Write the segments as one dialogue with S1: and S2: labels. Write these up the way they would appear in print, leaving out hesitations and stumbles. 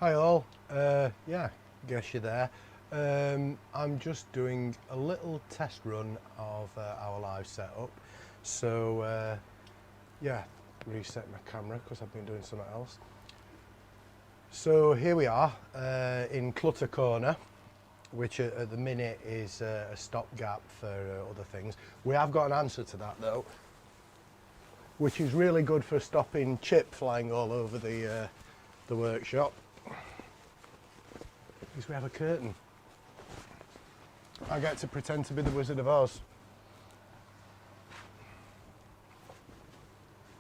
S1: Hi all, yeah, guess you're there. I'm just doing a little test run of our live setup. So yeah, reset my camera because I've been doing something else. So here we are in Clutter Corner, which at the minute is a stopgap for other things. We have got an answer to that though, which is really good for stopping chip flying all over the workshop. Is we have a curtain. I get to pretend to be the Wizard of Oz.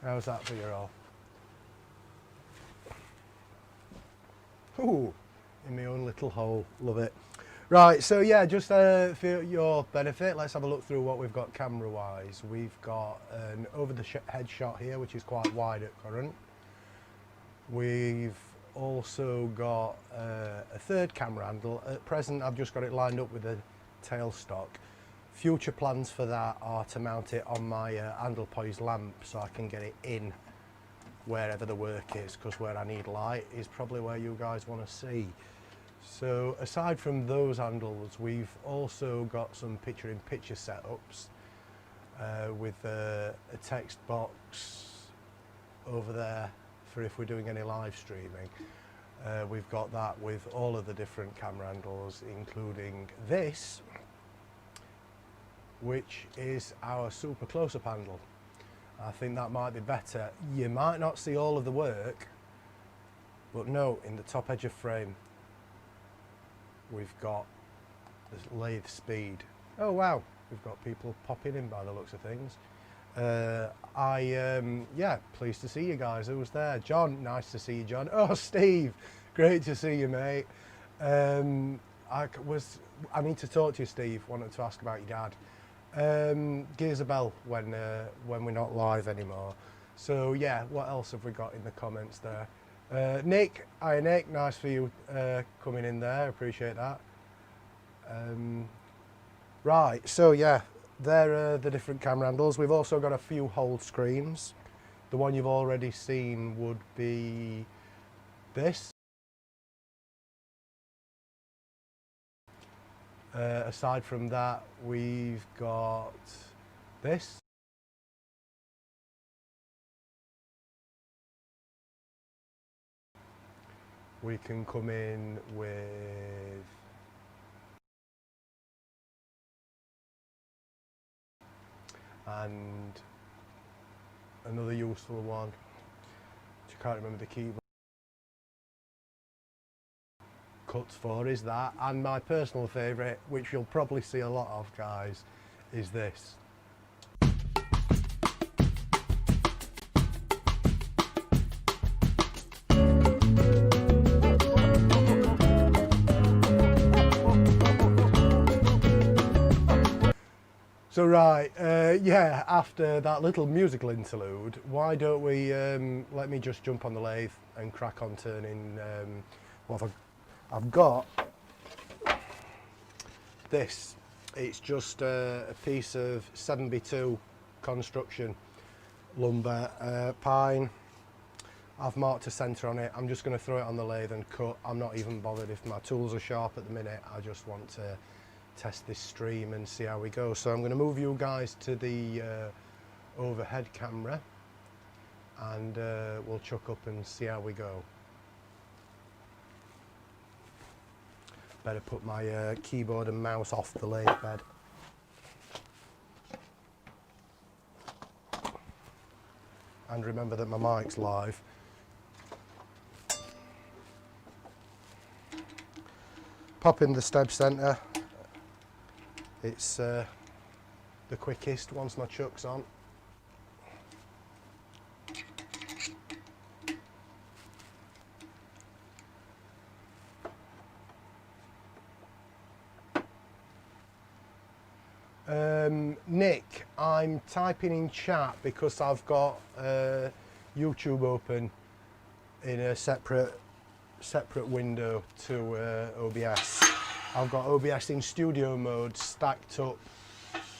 S1: How's that for you all? Ooh, in my own little hole, love it. Right, so yeah, just for your benefit, let's have a look through what we've got camera-wise. We've got an over-the-head shot here, which is quite wide at current. We've also got a third camera handle. At present, I've just got it lined up with a tailstock. Future plans for that are to mount it on my handle poise lamp so I can get it in wherever the work is, because where I need light is probably where you guys want to see. So aside from those handles, we've also got some picture-in-picture setups with a text box over there for if we're doing any live streaming. We've got that with all of the different camera handles, including this, which is our super close-up handle. I think that might be better. You might not see all of the work, but note in the top edge of frame, we've got the lathe speed. Oh wow, we've got people popping in by the looks of things. Yeah, pleased to see you guys. Who was there? John, nice to see you, John. Oh, Steve, great to see you, mate. I need to talk to you, Steve. Wanted to ask about your dad. Give us a bell when we're not live anymore. So yeah, what else have we got in the comments there? Nick, hi Nick, nice for you coming in there. Appreciate that. Right, so yeah. There are the different camera handles. We've also got a few hold screens. The one you've already seen would be this. Aside from that, we've got this. We can come in with and another useful one, which I can't remember the keyboard cuts for, is that, and my personal favourite, which you'll probably see a lot of, guys, is this. So right, yeah, after that little musical interlude, why don't we let me just jump on the lathe and crack on turning what I've got this. It's just a piece of 7x2 construction lumber, pine. I've marked a centre on it. I'm just going to throw it on the lathe and cut. I'm not even bothered if my tools are sharp at the minute. I just want to test this stream and see how we go. So I'm going to move you guys to the overhead camera and we'll chuck up and see how we go. Better put my keyboard and mouse off the lathe bed. And remember that my mic's live. Pop in the stab centre. It's the quickest once my chuck's on. Nick, I'm typing in chat because I've got YouTube open in a separate window to OBS. I've got OBS in studio mode stacked up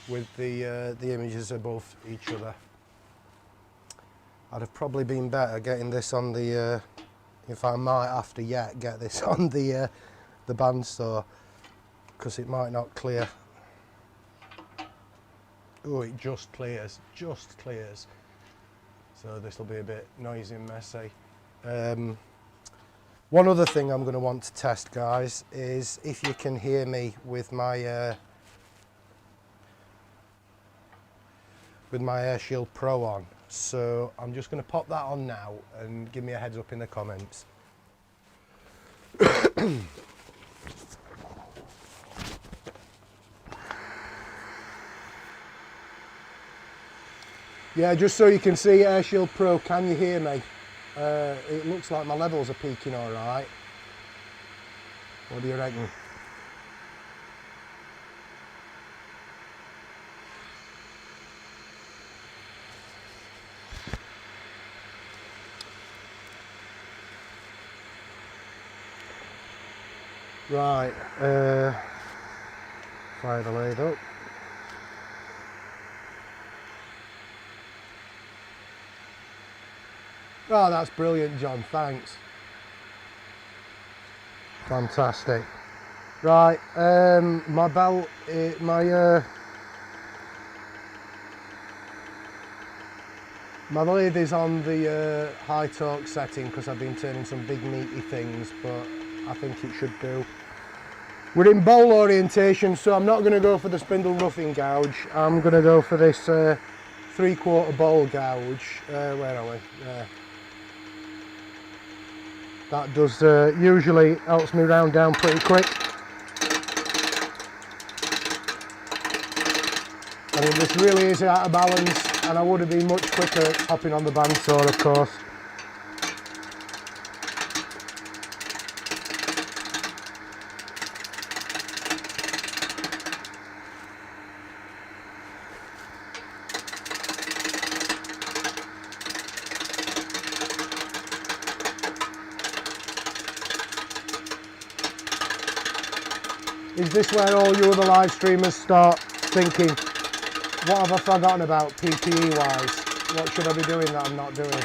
S1: with the images above each other. I'd have probably been better getting this on the In fact, I might have to yet get this on the bandsaw because it might not clear. Oh, it just clears, So this will be a bit noisy and messy. One other thing I'm going to want to test, guys, is if you can hear me with my AirShield Pro on. So I'm just going to pop that on now and give me a heads up in the comments. Yeah, just so you can see AirShield Pro, can you hear me? It looks like my levels are peaking all right. What do you reckon? Right, fire the lathe up. Oh, that's brilliant, John, thanks. Fantastic. Right, my belt, my lathe is on the high torque setting because I've been turning some big meaty things, but I think it should do. We're in bowl orientation, so I'm not going to go for the spindle roughing gouge. I'm going to go for this 3/4 bowl gouge. Where are we? That does usually helps me round down pretty quick. I mean, this really is out of balance, and I would have been much quicker hopping on the bandsaw, of course. Is this where all you other live streamers start thinking, what have I forgotten about PPE wise? What should I be doing that I'm not doing?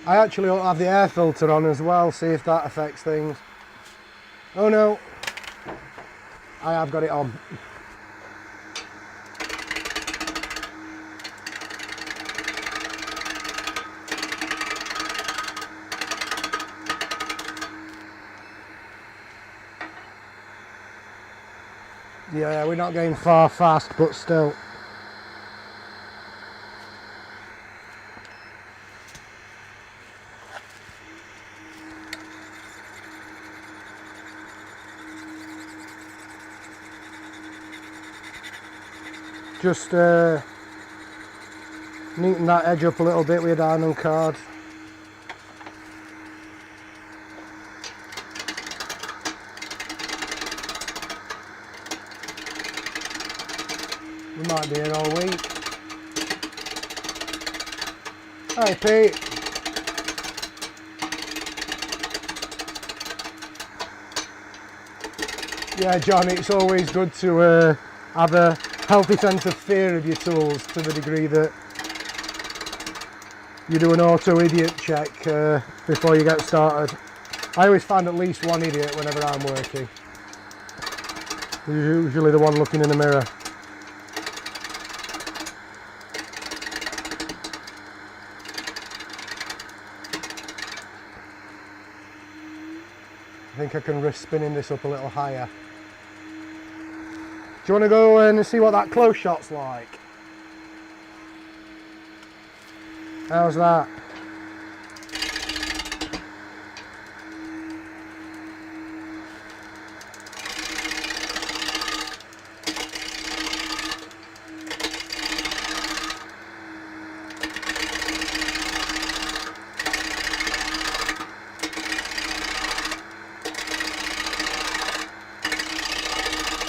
S1: I actually ought to have the air filter on as well, see if that affects things. Oh no, I have got it on. Yeah, we're not going far fast, but still. Just neaten that edge up a little bit with a diamond card. We might be here all week. Hi Pete. Yeah John, it's always good to have a healthy sense of fear of your tools to the degree that you do an auto idiot check before you get started. I always find at least one idiot whenever I'm working. Usually the one looking in the mirror. I think I can risk spinning this up a little higher. Do you want to go and see what that close shot's like? How's that?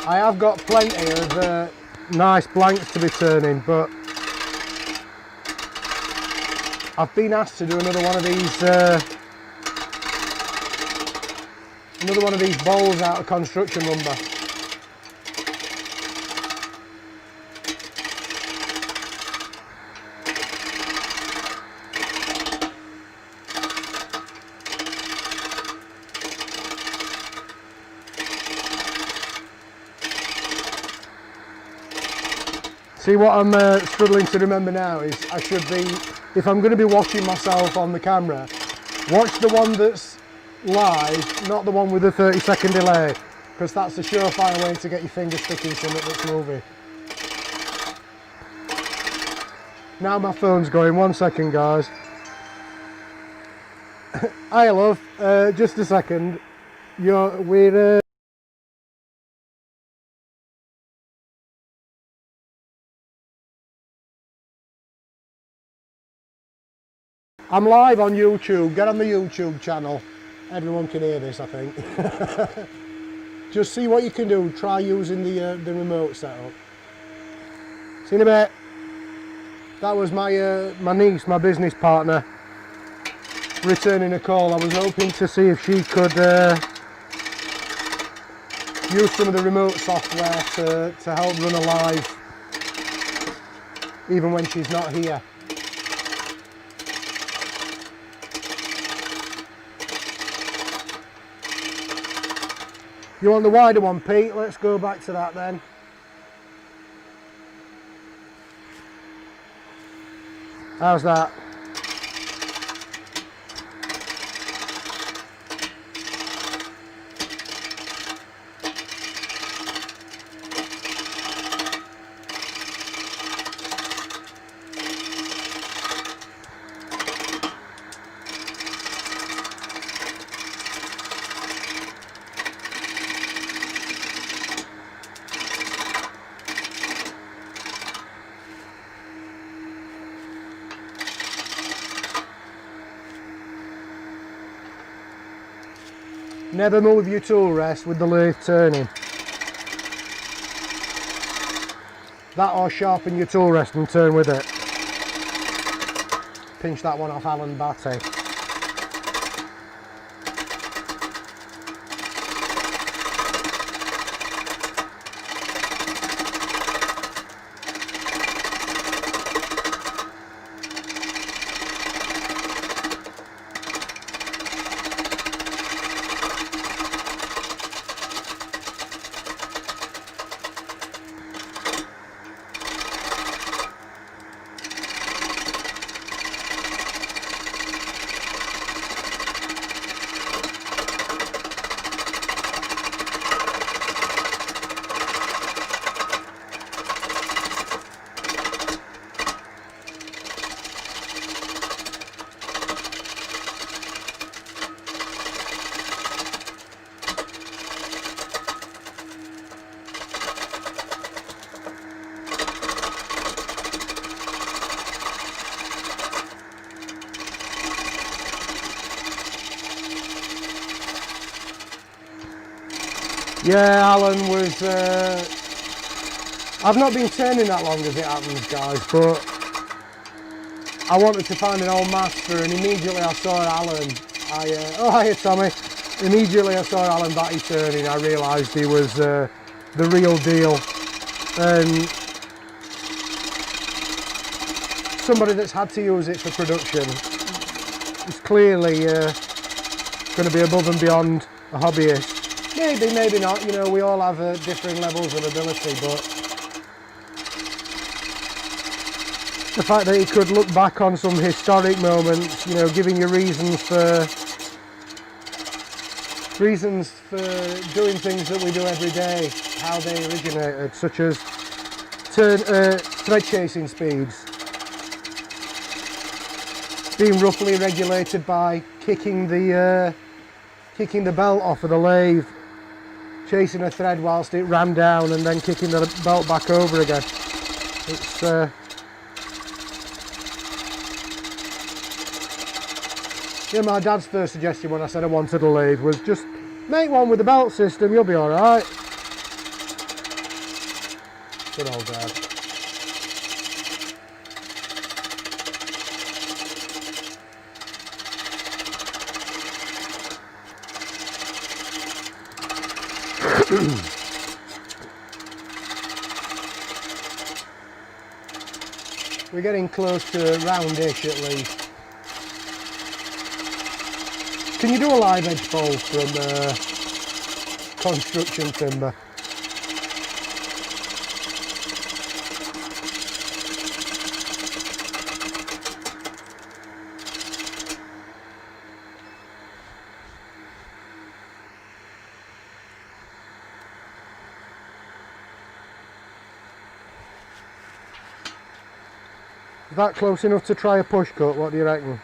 S1: I have got plenty of nice blanks to be turning, but I've been asked to do another one of these bowls out of construction lumber. See, what I'm struggling to remember now is I should be, if I'm going to be watching myself on the camera, watch the one that's live, not the one with the 30-second delay, because that's the surefire way to get your finger sticking in something that's moving. Now my phone's going, 1 second guys. Hi love, just a second. We're I'm live on YouTube. Get on the YouTube channel. Everyone can hear this, I think. Just see what you can do. Try using the remote setup. See you in a bit. That was my my niece, my business partner, returning a call. I was hoping to see if she could use some of the remote software to help run a live, even when she's not here. You want the wider one, Pete? Let's go back to that then. How's that? Never move your tool rest with the lathe turning. That or sharpen your tool rest and turn with it. Pinch that one off Alan Batty. Yeah, Alan was, I've not been turning that long as it happens guys, but I wanted to find an old master and immediately I saw Alan, oh hiya Tommy, immediately I saw Alan Batty turning, I realised he was the real deal, and somebody that's had to use it for production is clearly going to be above and beyond a hobbyist. Maybe, maybe not, you know, we all have differing levels of ability, but the fact that he could look back on some historic moments, you know, giving you reasons for doing things that we do every day, how they originated, such as thread chasing speeds, being roughly regulated by kicking the belt off of the lathe, chasing a thread whilst it ran down and then kicking the belt back over again. It's yeah, my dad's first suggestion when I said I wanted a lathe was just make one with the belt system, you'll be alright. Good old dad. We're getting close to roundish at least. Can you do a live edge fold from construction timber? Is that close enough to try a push cut? What do you reckon?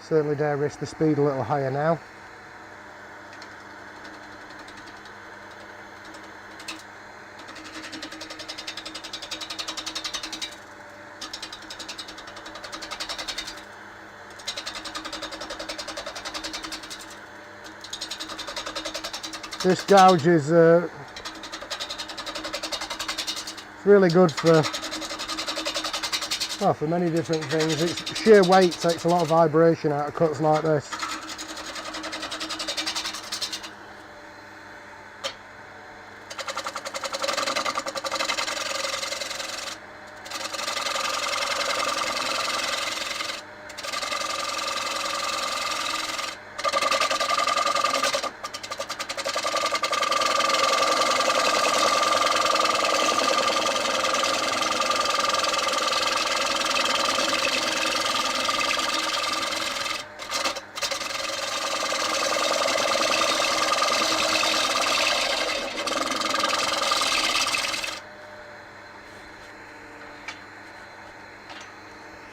S1: Certainly dare risk the speed a little higher now. This gouge is really good for, well, for many different things. Its sheer weight takes a lot of vibration out of cuts like this.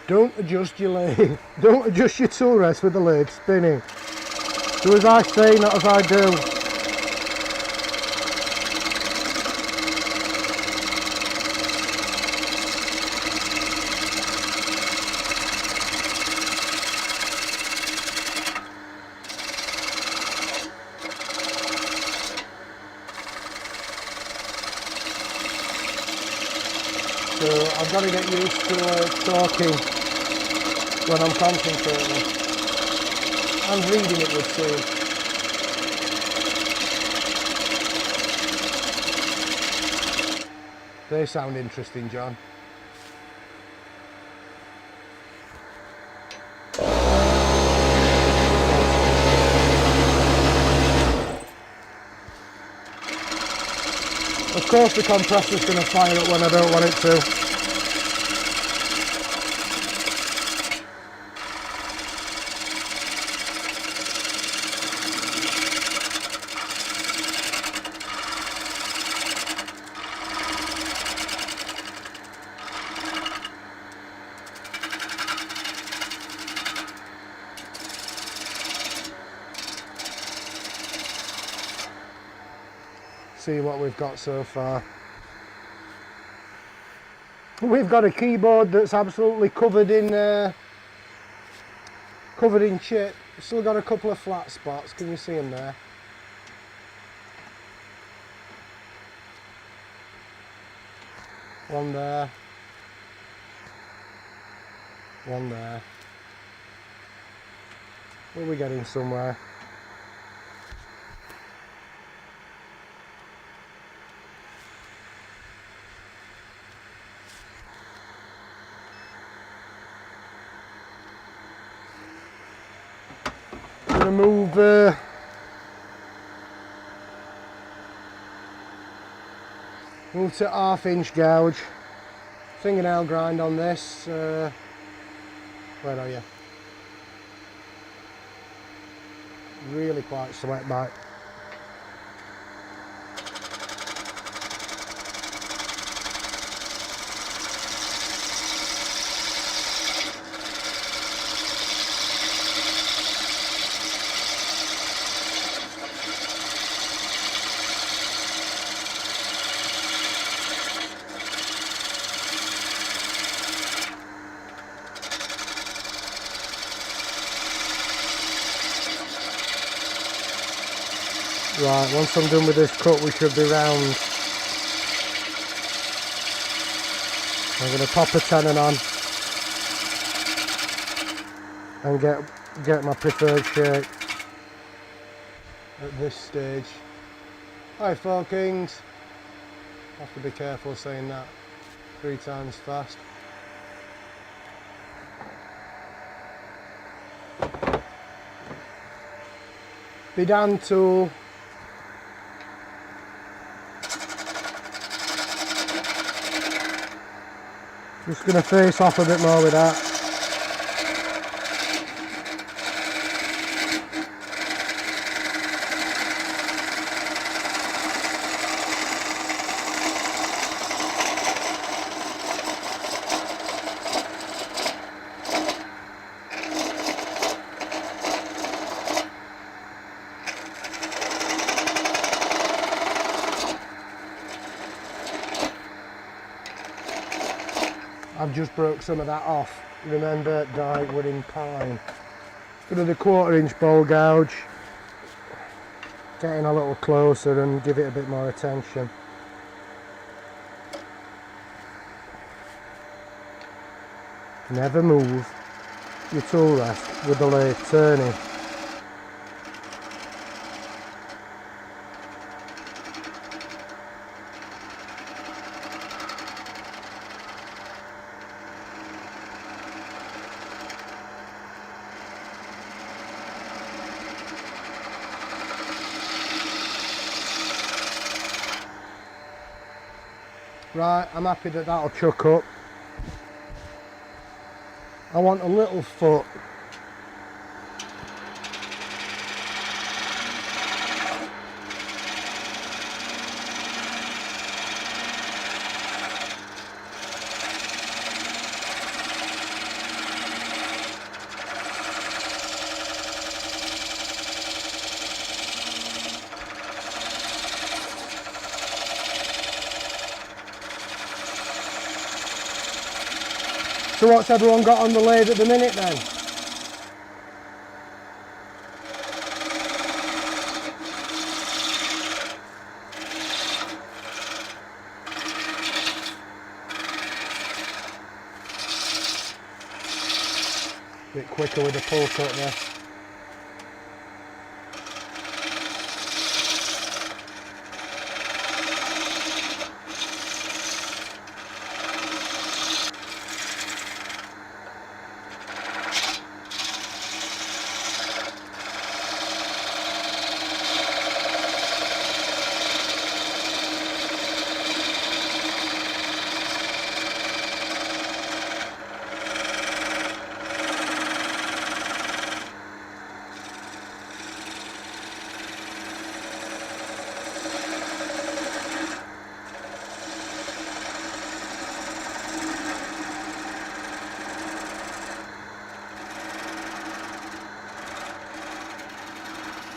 S1: Don't adjust your lathe. Don't adjust your tool rest with the lathe spinning. Do as I say, not as I do. So I've got to get used to talking when I'm concentrating and reading, it would seem. They sound interesting, John. Of course the compressor's going to fire up when I don't want it to. See what we've got so far. We've got a keyboard that's absolutely covered in chip. Still got a couple of flat spots. Can you see them there? One there. One there. Are we getting somewhere? Move to 1/2 inch gouge, fingernail grind on this. Where are you? Really quite sweat bite. Right, once I'm done with this cut we should be round. I'm going to pop a tenon on and get my preferred shape at this stage. Hi Folkeings. Have to be careful saying that 3 times fast. Bidan tool. Just going to face off a bit more with that. I've just broke some of that off. Remember, dyed wood in pine. Go to the 1/4 inch bowl gouge. Get in a little closer and give it a bit more attention. Never move your tool rest with the lathe turning. Right, I'm happy that that'll chuck up. I want a little foot. So what's everyone got on the lathe at the minute then? Bit quicker with the pull cut there.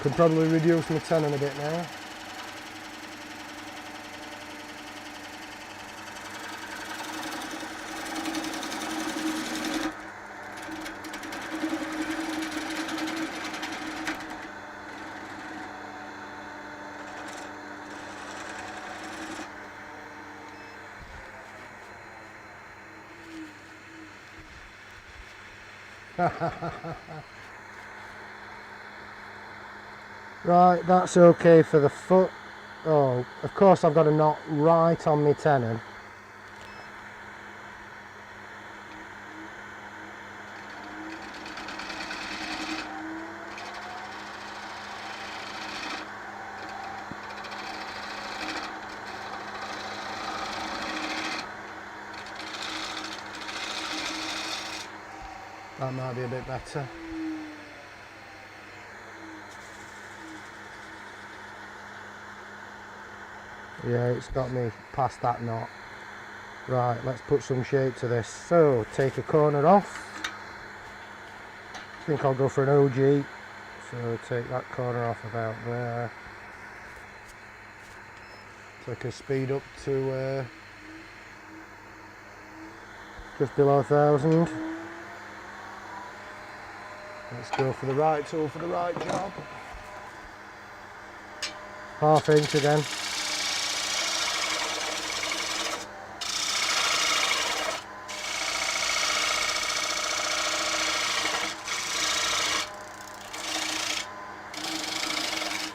S1: Could probably reduce my tenon a bit now. Right, that's okay for the foot. Oh, of course I've got a knot right on my tenon. That might be a bit better. Yeah, it's got me past that knot. Right, let's put some shape to this. So, take a corner off. I think I'll go for an OG. So, take that corner off about there. Take a speed up to just below 1,000. Let's go for the right tool for the right job. 1/2 inch again.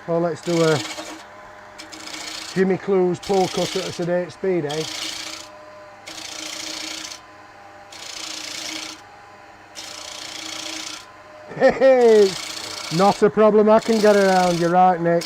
S1: Well, let's do a Jimmy Clues pull cut at a sedate speed, eh? Hey, not a problem I can get around, you're right, Nick.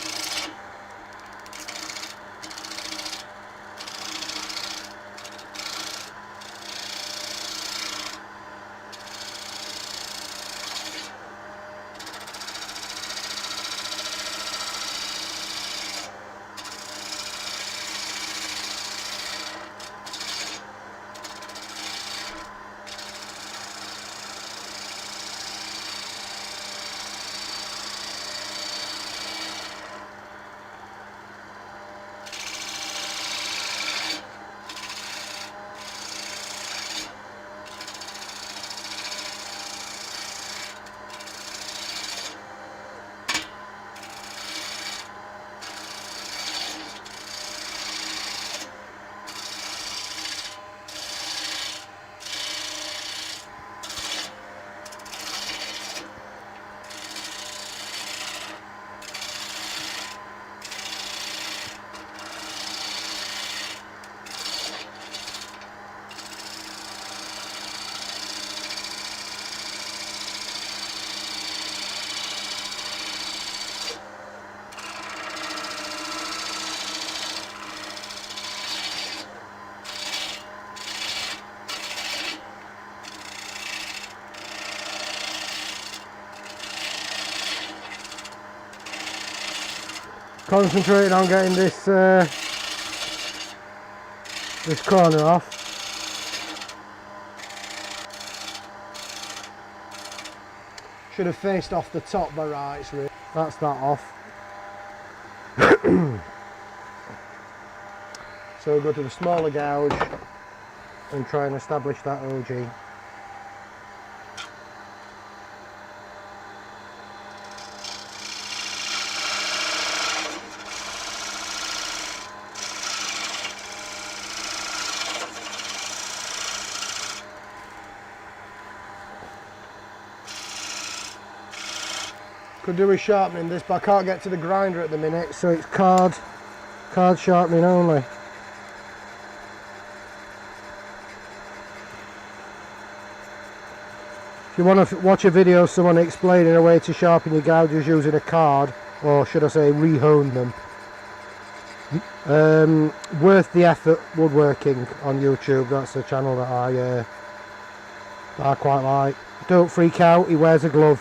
S1: Concentrating on getting this this corner off. Should have faced off the top by rights, really. That's that off. So we'll go to the smaller gouge and try and establish that OG. Could do with sharpening this, but I can't get to the grinder at the minute, so it's card sharpening only. If you want to watch a video of someone explaining a way to sharpen your gouges using a card, or should I say re-hone them, Worth the Effort Woodworking on YouTube, that's a channel that I quite like. Don't freak out, he wears a glove.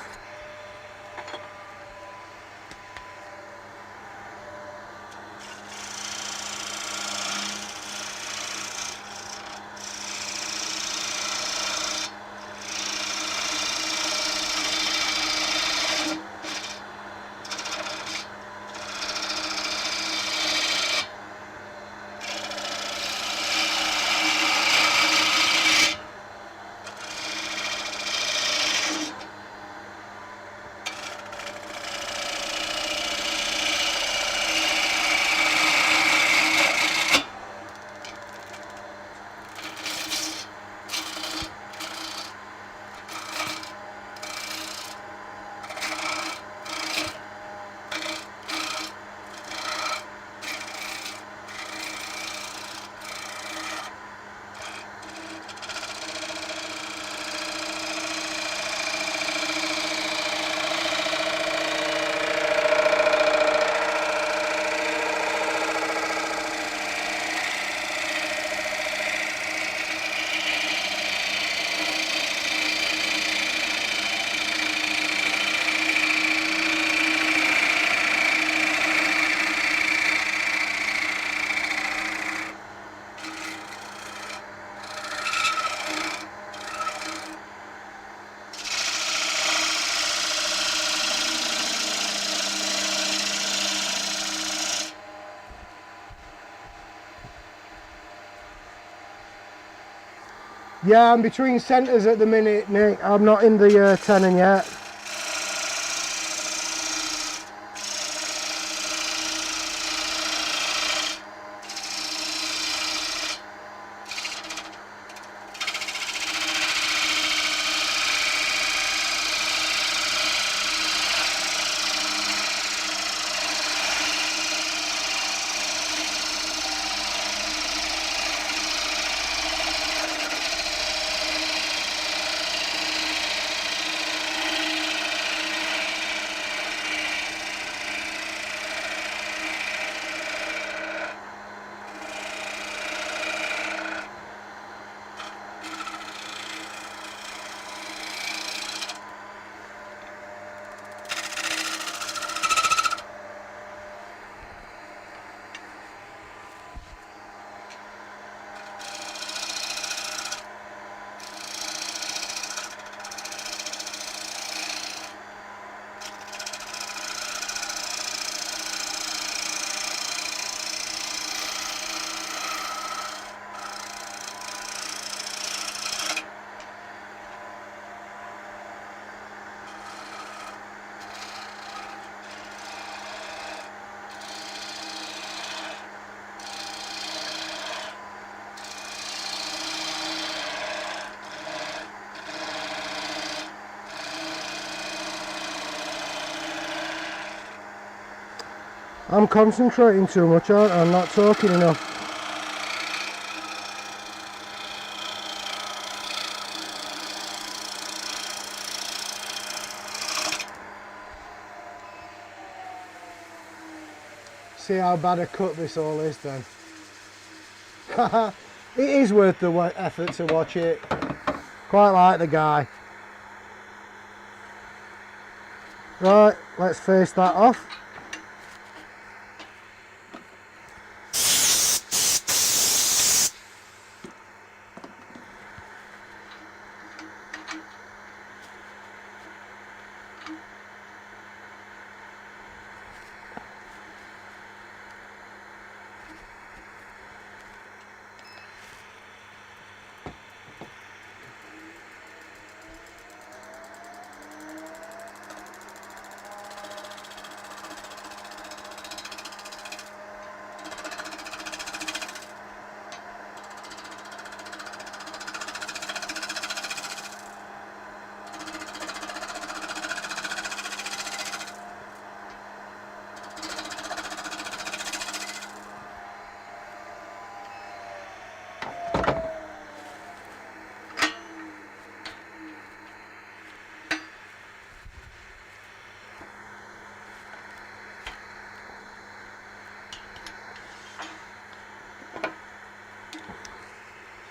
S1: Yeah, I'm between centres at the minute, Nick. I'm not in the tenon yet. I'm concentrating too much, aren't I? I'm not talking enough. See how bad a cut this all is then. It is worth the effort to watch it. Quite like the guy. Right, let's face that off.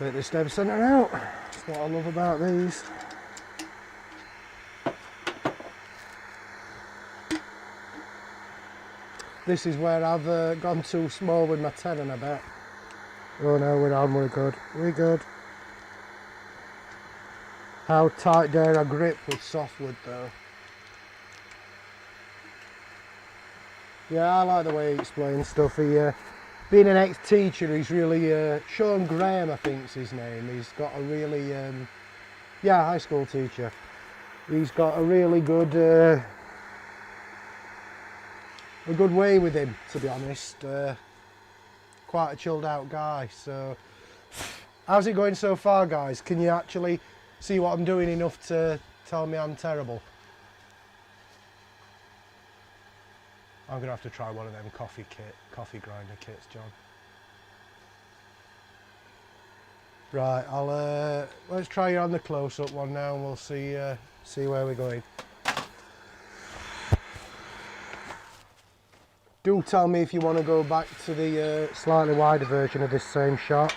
S1: Take the stem centre out. That's what I love about these. This is where I've gone too small with my tenon, I bet. Oh no, we're on, we're good. We're good. How tight dare I grip with softwood though? Yeah, I like the way he explains stuff. He, being an ex-teacher, he's really, Sean Graham I think's his name. He's got a really, yeah, high school teacher. He's got a really good, a good way with him, to be honest. Quite a chilled out guy. So, how's it going so far, guys? Can you actually see what I'm doing enough to tell me I'm terrible? I'm gonna have to try one of them coffee grinder kits, John. Right, I'll let's try you on the close-up one now, and we'll see where we're going. Do tell me if you want to go back to the slightly wider version of this same shot.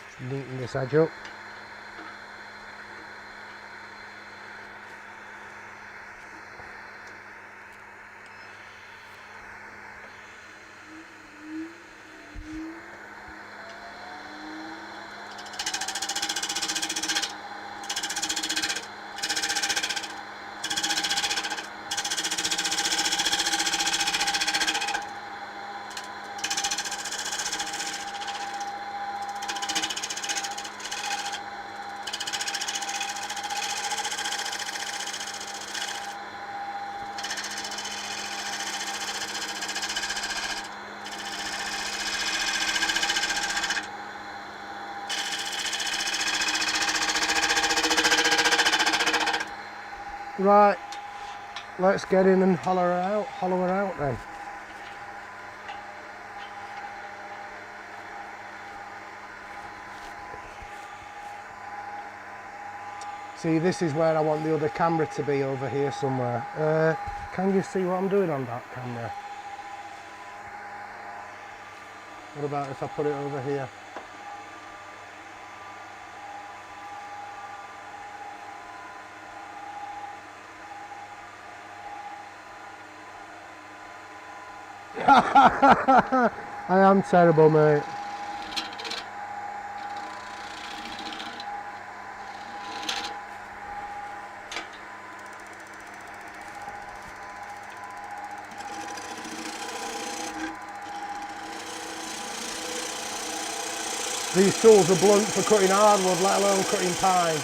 S1: Just neaten this edge up. Right, let's get in and hollow her out then. See, this is where I want the other camera to be, over here somewhere. Can you see what I'm doing on that camera? What about if I put it over here? I am terrible, mate. These tools are blunt for cutting hardwood, let alone cutting pine.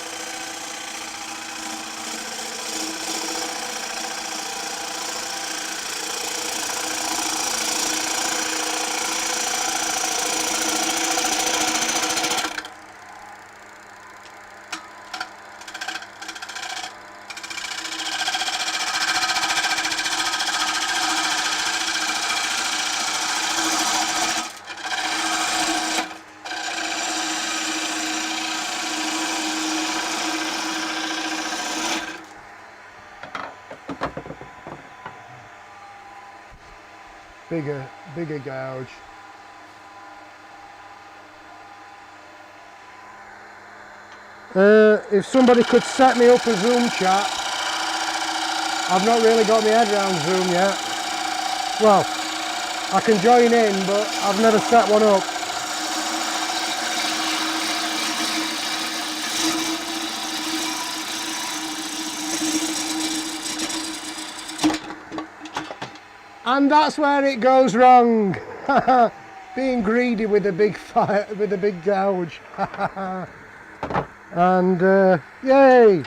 S1: bigger gouge. If somebody could set me up a Zoom chat. I've not really got my head around Zoom yet. Well, I can join in, but I've never set one up. And that's where it goes wrong. Being greedy with a big fire, with a big gouge. And yay!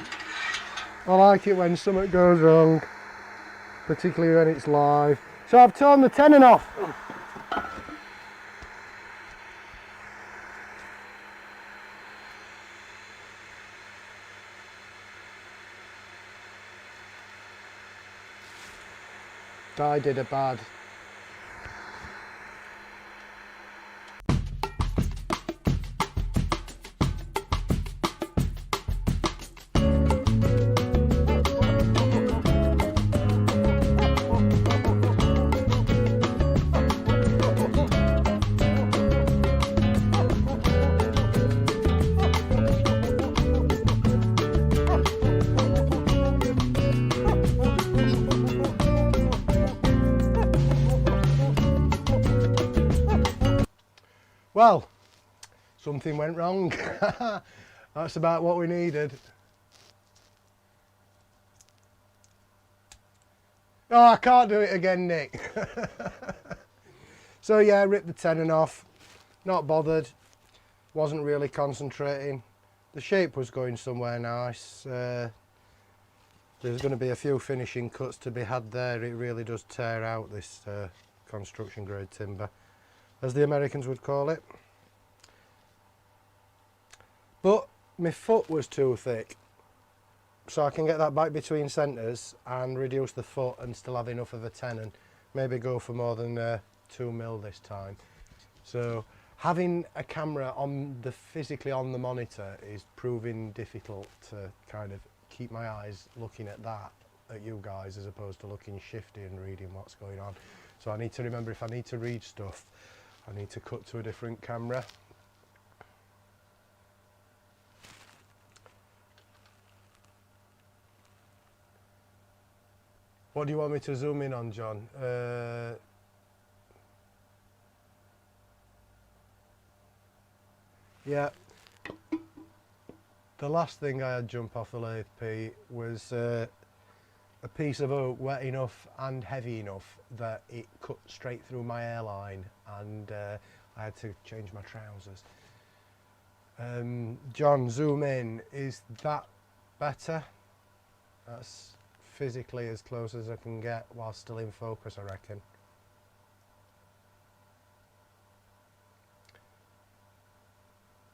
S1: I like it when something goes wrong, particularly when it's live. So I've torn the tenon off. I did a bad. Well, something went wrong. That's about what we needed. Oh, I can't do it again, Nick. So yeah, ripped the tenon off. Not bothered. Wasn't really concentrating. The shape was going somewhere nice. There's going to be a few finishing cuts to be had there. It really does tear out this construction grade timber, as the Americans would call it. But my foot was too thick, so I can get that back between centres and reduce the foot and still have enough of a tenon. Maybe go for more than 2mm this time. So having a camera physically on the monitor is proving difficult to kind of keep my eyes looking at that, at you guys, as opposed to looking shifty and reading what's going on. So I need to remember, if I need to read stuff, I need to cut to a different camera. What do you want me to zoom in on, John? Yeah. The last thing I had jump off the lathe, Pete, was a piece of oak wet enough and heavy enough that it cut straight through my hairline, and I had to change my trousers. John, zoom in. Is that better? That's physically as close as I can get while still in focus, I reckon.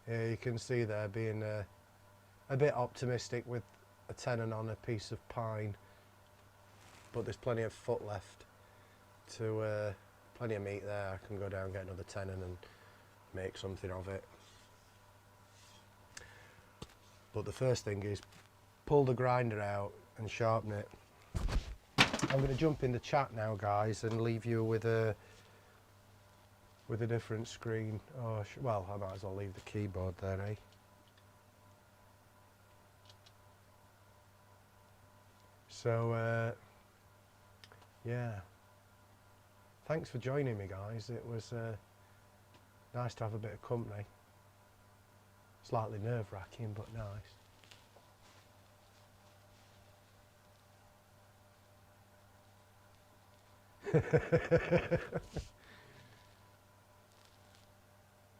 S1: Yeah, you can see there being a bit optimistic with a tenon on a piece of pine, but there's plenty of foot left to plenty of meat there. I can go down, get another tenon and make something of it. But the first thing is pull the grinder out and sharpen it. I'm going to jump in the chat now, guys, and leave you with a different screen. Oh, well, I might as well leave the keyboard there, eh? So yeah, thanks for joining me, guys. It was nice to have a bit of company. Slightly nerve-wracking, but nice.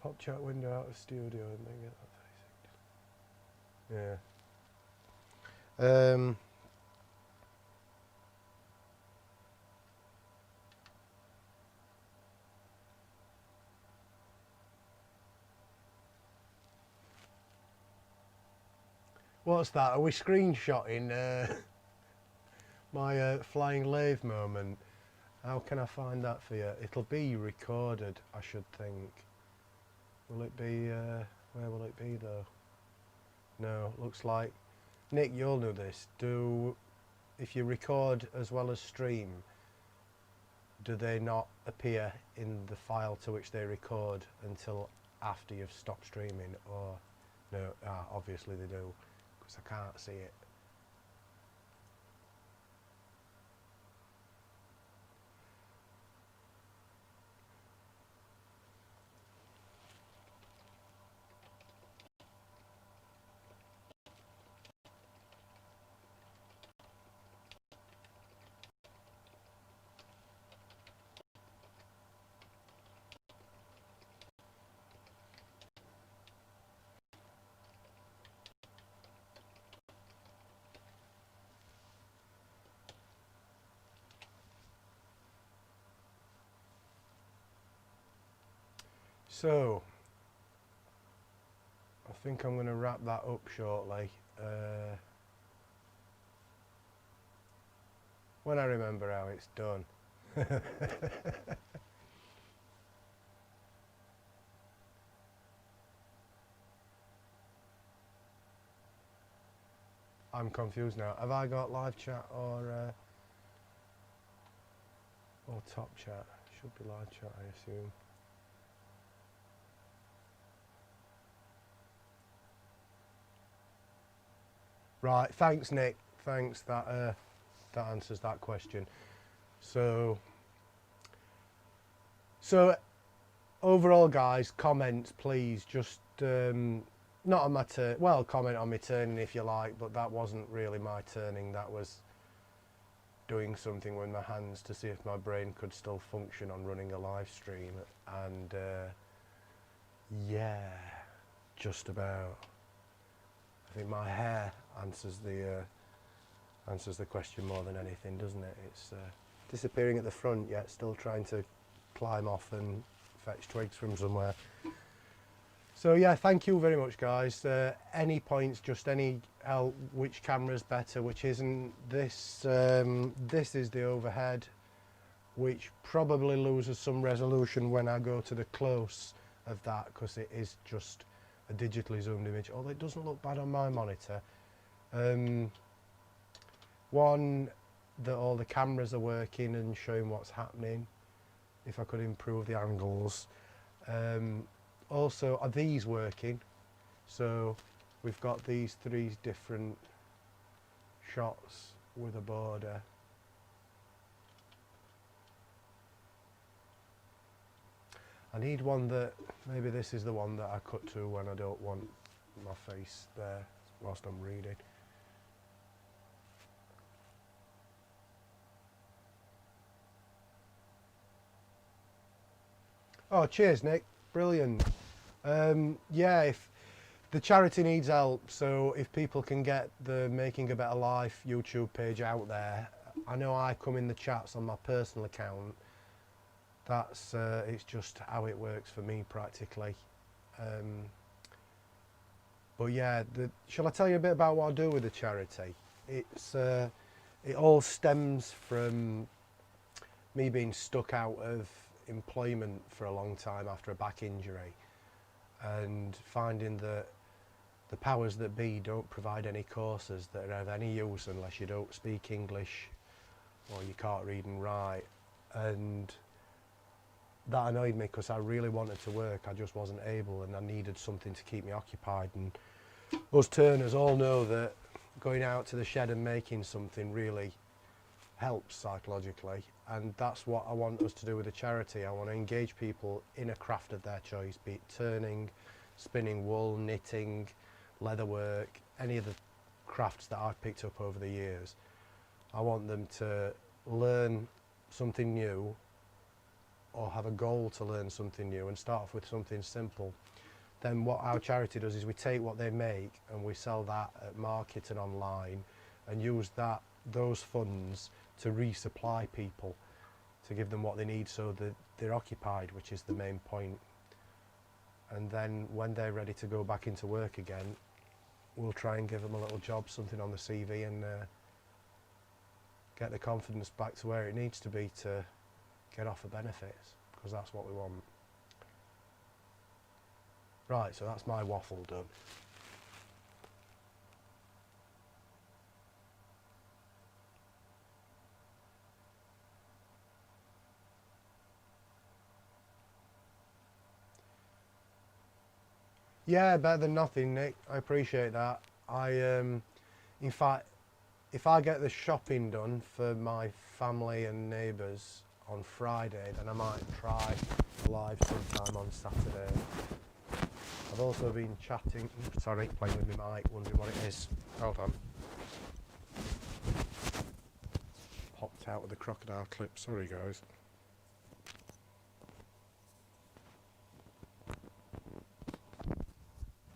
S1: Pop chat window out of studio and then get that facing. Yeah. What's that? Are we screenshotting my flying lathe moment? How can I find that for you? It'll be recorded, I should think. Will it be, where will it be though? No, looks like, Nick, you'll know this. If you record as well as stream, do they not appear in the file to which they record until after you've stopped streaming? Or no, obviously they do, because I can't see it. So, I think I'm going to wrap that up shortly. When I remember how it's done. I'm confused now. Have I got live chat or top chat? Should be live chat, I assume. Right, thanks Nick. Thanks, that answers that question. So overall guys, comments please, just not on my turn, well, comment on me turning if you like, but that wasn't really my turning, that was doing something with my hands to see if my brain could still function on running a live stream, and yeah, just about. I think my hair answers the question more than anything, doesn't it? It's disappearing at the front, yet still trying to climb off and fetch twigs from somewhere. So yeah, thank you very much guys. Any points, just any help, which camera's better, which isn't. This is the overhead, which probably loses some resolution when I go to the close of that, because it is just a digitally zoomed image, although it doesn't look bad on my monitor. One, that all the cameras are working and showing what's happening, if I could improve the angles. Also, are these working? So we've got these 3 different shots with a border. I need one that, maybe this is the one that I cut to when I don't want my face there whilst I'm reading. Oh, cheers Nick, brilliant. Yeah, if the charity needs help, so if people can get the Making a Better Life YouTube page out there, I know I come in the chats on my personal account. That's it's just how it works for me practically. But yeah, shall I tell you a bit about what I do with the charity? It's it all stems from me being stuck out of employment for a long time after a back injury, and finding that the powers that be don't provide any courses that are of any use unless you don't speak English or you can't read and write. And that annoyed me because I really wanted to work, I just wasn't able, and I needed something to keep me occupied. And us turners all know that going out to the shed and making something really helps psychologically, and that's what I want us to do with the charity. I want to engage people in a craft of their choice, be it turning, spinning wool, knitting, leatherwork, any of the crafts that I've picked up over the years. I want them to learn something new, or have a goal to learn something new, and start off with something simple. Then what our charity does is we take what they make and we sell that at market and online, and use those funds to resupply people, to give them what they need so that they're occupied, which is the main point. And then when they're ready to go back into work again, we'll try and give them a little job, something on the CV, and get the confidence back to where it needs to be to get off the benefits, because that's what we want. Right, so that's my waffle done. Yeah, better than nothing, Nick. I appreciate that. In fact, if I get the shopping done for my family and neighbours on Friday, then I might try live sometime on Saturday. I've also been chatting, sorry, playing with my mic, wondering what it is. Hold on. Popped out with the crocodile clip, sorry guys.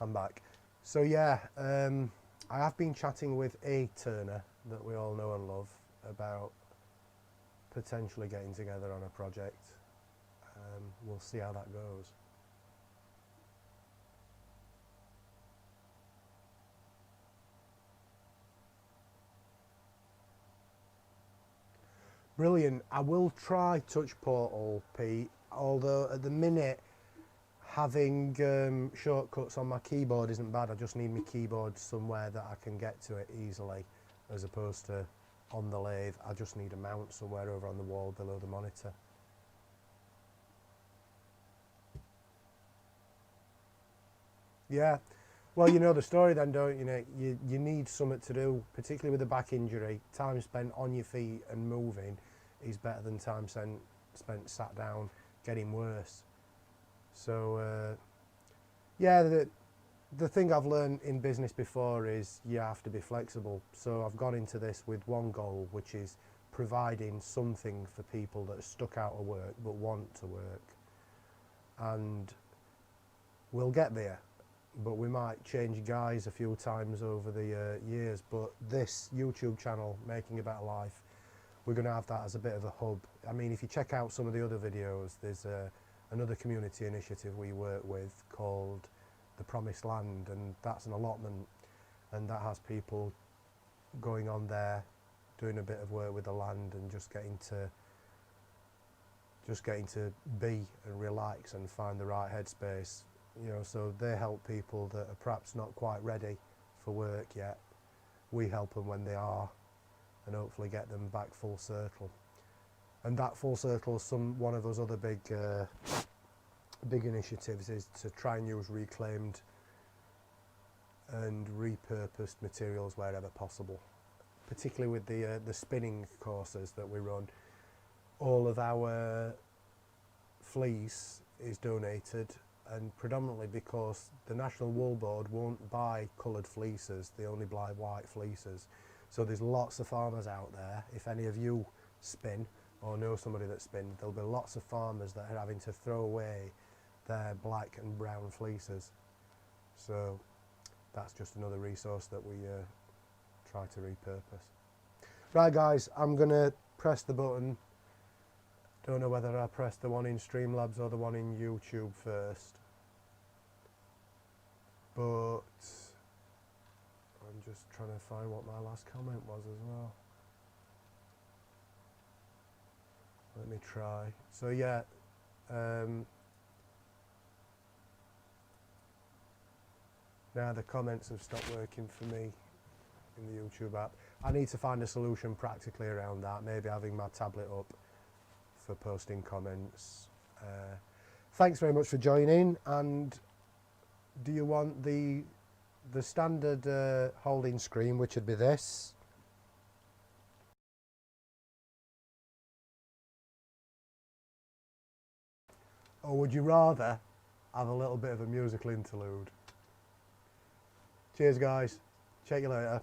S1: I'm back. So yeah, I have been chatting with A Turner, that we all know and love, about potentially getting together on a project. We'll see how that goes. Brilliant. I will try Touch Portal, Pete, although at the minute having shortcuts on my keyboard isn't bad. I just need my keyboard somewhere that I can get to it easily, as opposed to on the lathe. I just need a mount somewhere over on the wall below the monitor. Yeah, well, you know the story then, don't you, Nick? You need something to do, particularly with a back injury. Time spent on your feet and moving is better than time spent sat down getting worse. So yeah, the thing I've learned in business before is you have to be flexible. So I've gone into this with one goal, which is providing something for people that are stuck out of work but want to work. And we'll get there, but we might change guys a few times over the years. But this YouTube channel, Making a Better Life, we're going to have that as a bit of a hub. I mean, if you check out some of the other videos, there's another community initiative we work with called The Promised Land, and that's an allotment, and that has people going on there doing a bit of work with the land and just getting to be and relax and find the right headspace, you know. So they help people that are perhaps not quite ready for work yet. We help them when they are, and hopefully get them back full circle. And that full circle is one of those other big initiatives, is to try and use reclaimed and repurposed materials wherever possible. Particularly with the spinning courses that we run, all of our fleece is donated, and predominantly because the National Wool Board won't buy coloured fleeces, they only buy white fleeces. So there's lots of farmers out there. If any of you spin or know somebody that spins, there'll be lots of farmers that are having to throw away their black and brown fleeces. So that's just another resource that we try to repurpose. Right guys, I'm gonna press the button. Don't know whether I press the one in Streamlabs or the one in YouTube first, but I'm just trying to find what my last comment was as well. Let me try. So yeah, now the comments have stopped working for me in the YouTube app. I need to find a solution practically around that, maybe having my tablet up for posting comments. Thanks very much for joining. And do you want the standard holding screen, which would be this? Or would you rather have a little bit of a musical interlude? Cheers guys, check you later.